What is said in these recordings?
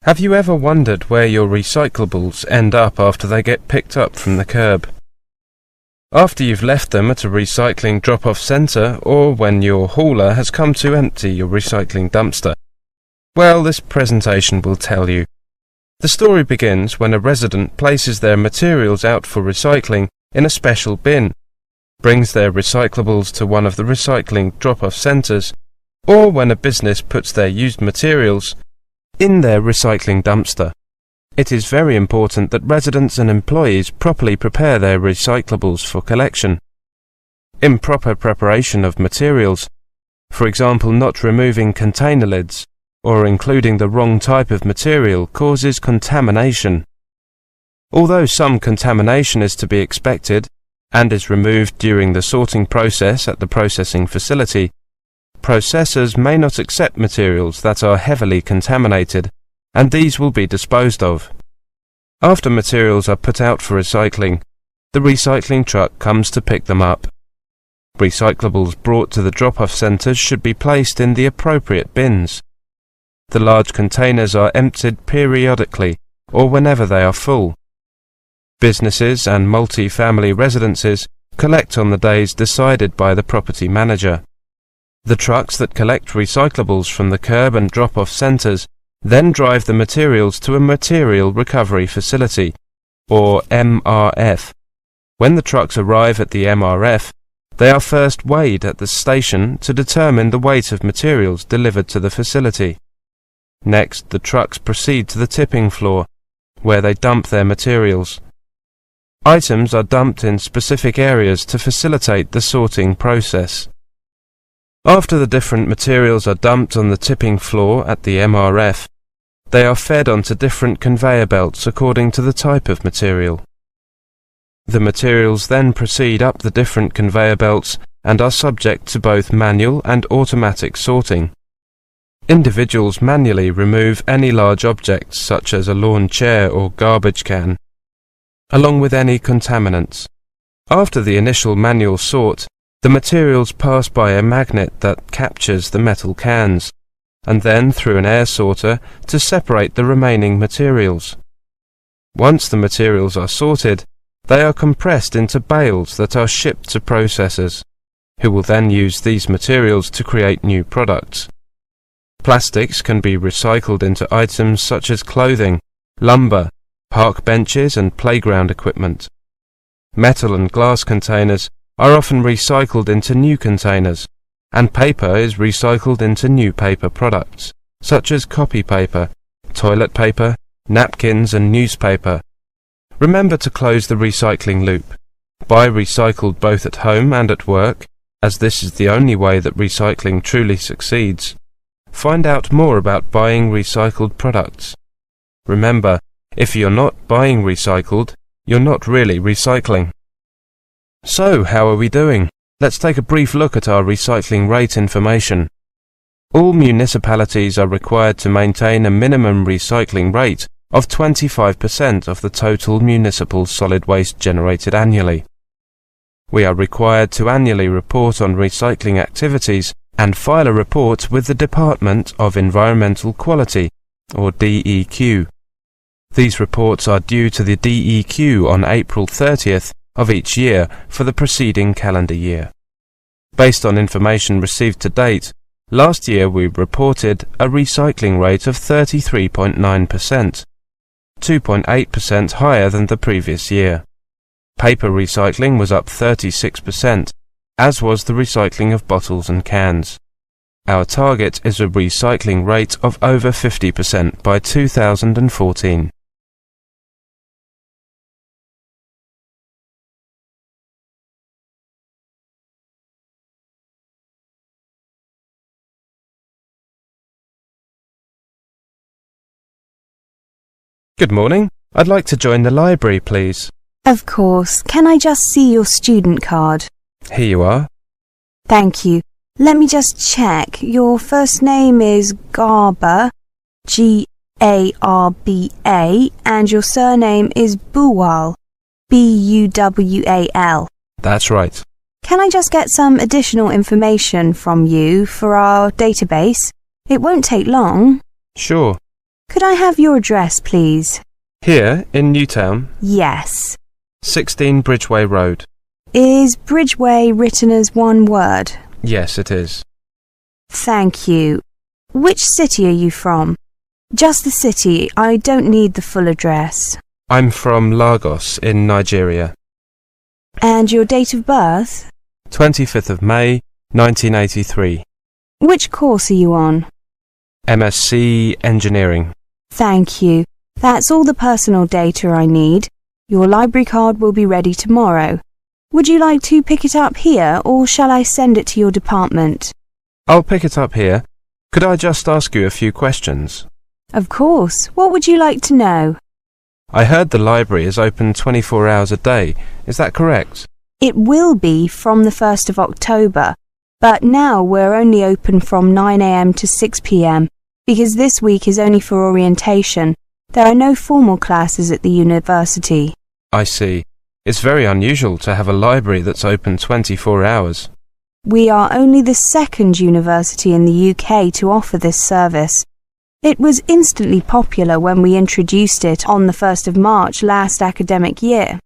Have you ever wondered where your recyclables end up after they get picked up from the curb? After you've left them at a recycling drop-off centre, or when your hauler has come to empty your recycling dumpster? Well, this presentation will tell you. The story begins when a resident places their materials out for recycling in a special bin, brings their recyclables to one of the recycling drop-off centres, or when a business puts their used materials in their recycling dumpster. It is very important that residents and employees properly prepare their recyclables for collection. Improper preparation of materials, for example not removing container lids or including the wrong type of material, causes contamination. Although some contamination is to be expected and is removed during the sorting process at the processing facility, processors may not accept materials that are heavily contaminated, and these will be disposed of. After materials are put out for recycling, the recycling truck comes to pick them up. Recyclables brought to the drop-off centres should be placed in the appropriate bins. The large containers are emptied periodically or whenever they are full. Businesses and multi-family residences collect on the days decided by the property manager. The trucks that collect recyclables from the curb and drop-off centres then drive the materials to a material recovery facility, or MRF. When the trucks arrive at the MRF, they are first weighed at the station to determine the weight of materials delivered to the facility. Next, the trucks proceed to the tipping floor, where they dump their materials. Items are dumped in specific areas to facilitate the sorting process. After the different materials are dumped on the tipping floor at the MRF, they are fed onto different conveyor belts according to the type of material. The materials then proceed up the different conveyor belts and are subject to both manual and automatic sorting. Individuals manually remove any large objects such as a lawn chair or garbage can, along with any contaminants. After the initial manual sort, the materials pass by a magnet that captures the metal cans, and then through an air sorter to separate the remaining materials. Once the materials are sorted, they are compressed into bales that are shipped to processors, who will then use these materials to create new products. Plastics can be recycled into items such as clothing, lumber, park benches and playground equipment. Metal and glass containers are often recycled into new containers, and paper is recycled into new paper products, such as copy paper, toilet paper, napkins and newspaper. Remember to close the recycling loop. Buy recycled both at home and at work, as this is the only way that recycling truly succeeds. Find out more about buying recycled products. Remember, if you're not buying recycled, you're not really recycling. So, how are we doing? Let's take a brief look at our recycling rate information. All municipalities are required to maintain a minimum recycling rate of 25% of the total municipal solid waste generated annually. We are required to annually report on recycling activities and file a report with the Department of Environmental Quality, or DEQ. These reports are due to the DEQ on April 30th of each year for the preceding calendar year. Based on information received to date, last year we reported a recycling rate of 33.9%, 2.8% higher than the previous year. Paper recycling was up 36%, as was the recycling of bottles and cans. Our target is a recycling rate of over 50% by 2014. Good morning. I'd like to join the library, please. Of course. Can I just see your student card? Here you are. Thank you. Let me just check. Your first name is Garba, G-A-R-B-A, and your surname is Buwal, B-U-W-A-L. That's right. Can I just get some additional information from you for our database? It won't take long. Sure. Could I have your address, please? Here, in Newtown, Yes. 16 Bridgeway Road. Is Bridgeway written as one word? Yes, it is. Thank you. Which city are you from? Just the city. I don't need the full address. I'm from Lagos in Nigeria. And your date of birth? 25th of May, 1983. Which course are you on? MSc Engineering. Thank you. That's all the personal data I need. Your library card will be ready tomorrow. Would you like to pick it up here, or shall I send it to your department? I'll pick it up here. Could I just ask you a few questions? Of course. What would you like to know? I heard the library is open 24 hours a day. Is that correct? It will be from the 1st of October, but now we're only open from 9 a.m. to 6 p.m. because this week is only for orientation. There are no formal classes at the university. I see. It's very unusual to have a library that's open 24 hours. We are only the second university in the UK to offer this service. It was instantly popular when we introduced it on the 1st of March last academic year.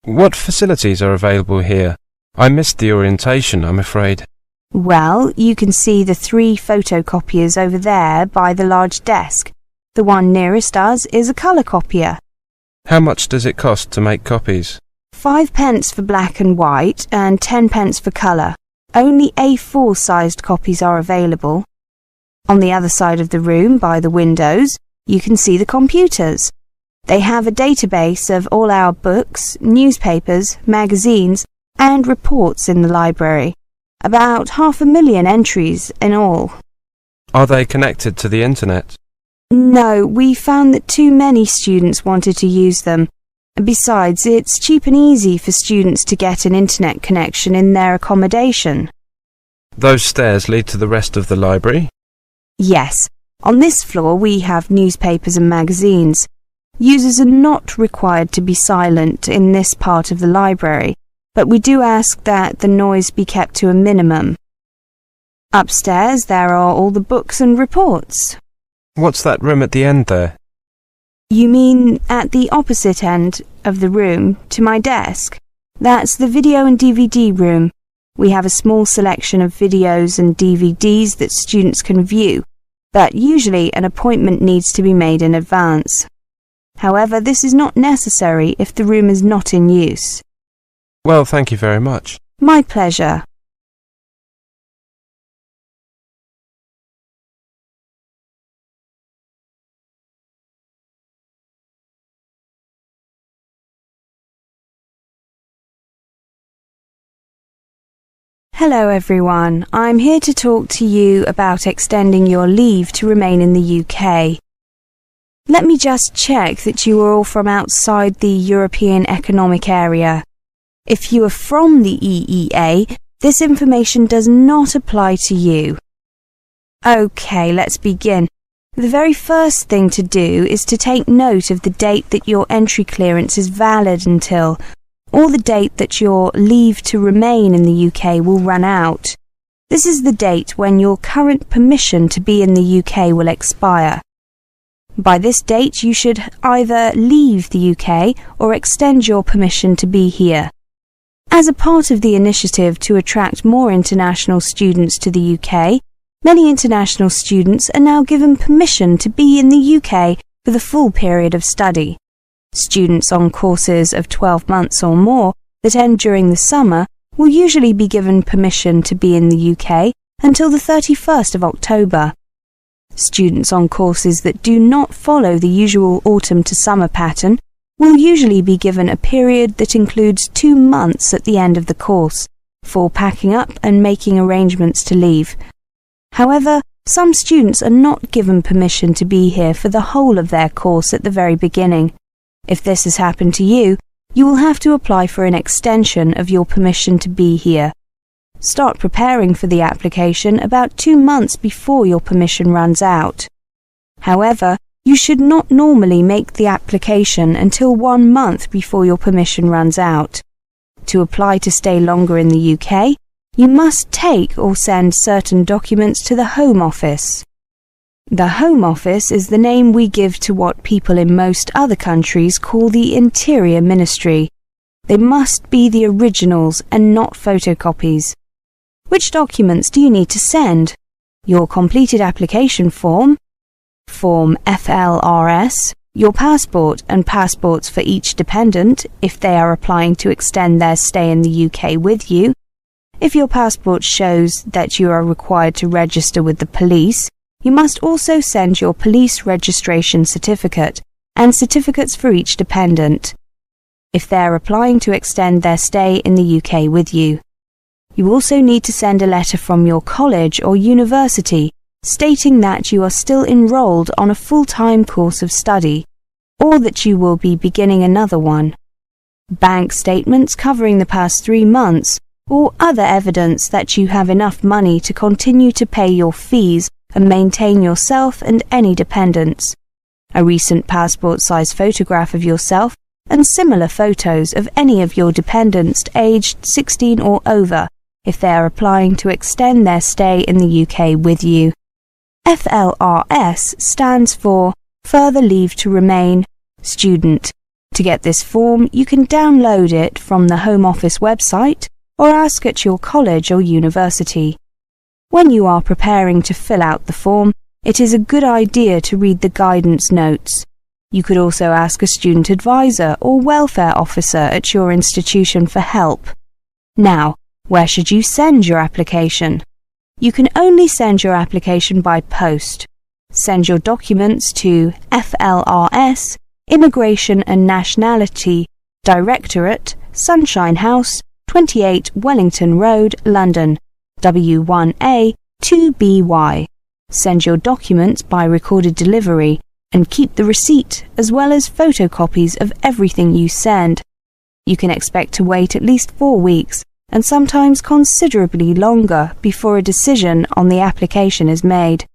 What facilities are available here? I missed the orientation, I'm afraid. Well, you can see the 3 photocopiers over there by the large desk. The one nearest us is a colour copier. How much does it cost to make copies? 5 pence for black and white and 10 pence for colour. Only A4 sized copies are available. On the other side of the room, by the windows, you can see the computers. They have a database of all our books, newspapers, magazines, and reports in the library. About 500,000 entries in all. Are they connected to the internet? No, we found that too many students wanted to use them. Besides, it's cheap and easy for students to get an internet connection in their accommodation. Those stairs lead to the rest of the library? Yes. On this floor we have newspapers and magazines. Users are not required to be silent in this part of the library, but we do ask that the noise be kept to a minimum. Upstairs there are all the books and reports. What's that room at the end there? You mean at the opposite end of the room to my desk? That's the video and DVD room. We have a small selection of videos and DVDs that students can view, but usually an appointment needs to be made in advance. However, this is not necessary if the room is not in use. Well, thank you very much. My pleasure. Hello everyone, I'm here to talk to you about extending your leave to remain in the UK. Let me just check that you are all from outside the European Economic Area. If you are from the EEA, this information does not apply to you. Okay, let's begin. The very first thing to do is to take note of the date that your entry clearance is valid until, or the date that your leave to remain in the UK will run out. This is the date when your current permission to be in the UK will expire. By this date, you should either leave the UK or extend your permission to be here. As a part of the initiative to attract more international students to the UK, many international students are now given permission to be in the UK for the full period of study. Students on courses of 12 months or more that end during the summer will usually be given permission to be in the UK until the 31st of October. Students on courses that do not follow the usual autumn to summer pattern will usually be given a period that includes 2 months at the end of the course for packing up and making arrangements to leave. However, some students are not given permission to be here for the whole of their course at the very beginning. If this has happened to you, you will have to apply for an extension of your permission to be here. Start preparing for the application about 2 months before your permission runs out. However, you should not normally make the application until 1 month before your permission runs out. To apply to stay longer in the UK, you must take or send certain documents to the Home Office. The Home Office is the name we give to what people in most other countries call the Interior Ministry. They must be the originals and not photocopies. Which documents do you need to send? Your completed application form, Form FLRS, your passport and passports for each dependent if they are applying to extend their stay in the UK with you. If your passport shows that you are required to register with the police, you must also send your police registration certificate and certificates for each dependent if they are applying to extend their stay in the UK with you. You also need to send a letter from your college or university stating that you are still enrolled on a full-time course of study, or that you will be beginning another one. Bank statements covering the past 3 months, or other evidence that you have enough money to continue to pay your fees and maintain yourself and any dependents. A recent passport-size photograph of yourself and similar photos of any of your dependents aged 16 or over if they are applying to extend their stay in the UK with you. FLRS stands for Further Leave to Remain Student. To get this form, you can download it from the Home Office website or ask at your college or university. When you are preparing to fill out the form, it is a good idea to read the guidance notes. You could also ask a student advisor or welfare officer at your institution for help. Now, where should you send your application? You can only send your application by post. Send your documents to FLRS, Immigration and Nationality Directorate, Sunshine House, 28 Wellington Road, London, W1A 2BY. Send your documents by recorded delivery and keep the receipt as well as photocopies of everything you send. You can expect to wait at least 4 weeks and sometimes considerably longer before a decision on the application is made.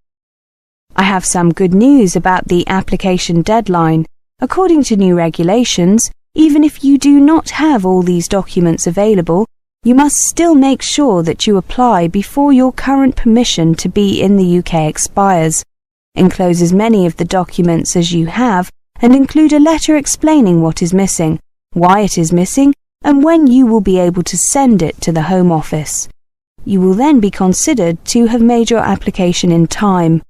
I have some good news about the application deadline. According to new regulations, even if you do not have all these documents available, you must still make sure that you apply before your current permission to be in the UK expires. Enclose as many of the documents as you have and include a letter explaining what is missing, why it is missing, and when you will be able to send it to the Home Office. You will then be considered to have made your application in time.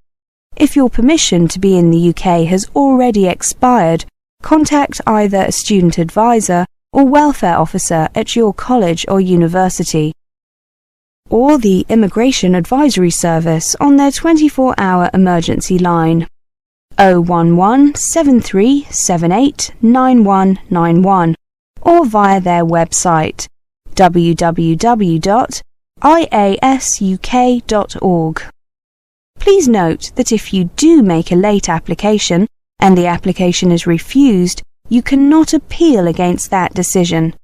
If your permission to be in the UK has already expired, contact either a student advisor or welfare officer at your college or university, or the Immigration Advisory Service on their 24-hour emergency line 011 7378 9191, or via their website www.iasuk.org. Please note that if you do make a late application and the application is refused, you cannot appeal against that decision.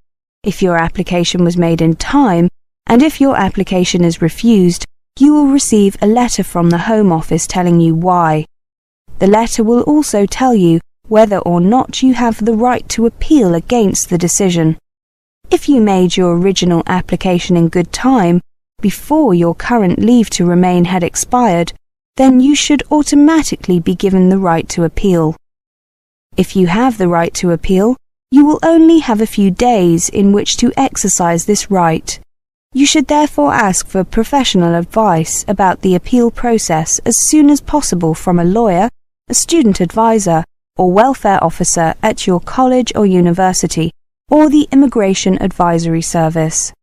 If your application was made in time, and if your application is refused, you will receive a letter from the Home Office telling you why. The letter will also tell you whether or not you have the right to appeal against the decision. If you made your original application in good time, before your current leave to remain had expired, then you should automatically be given the right to appeal. If you have the right to appeal, you will only have a few days in which to exercise this right. You should therefore ask for professional advice about the appeal process as soon as possible from a lawyer, a student advisor, or welfare officer at your college or university, or the Immigration Advisory Service.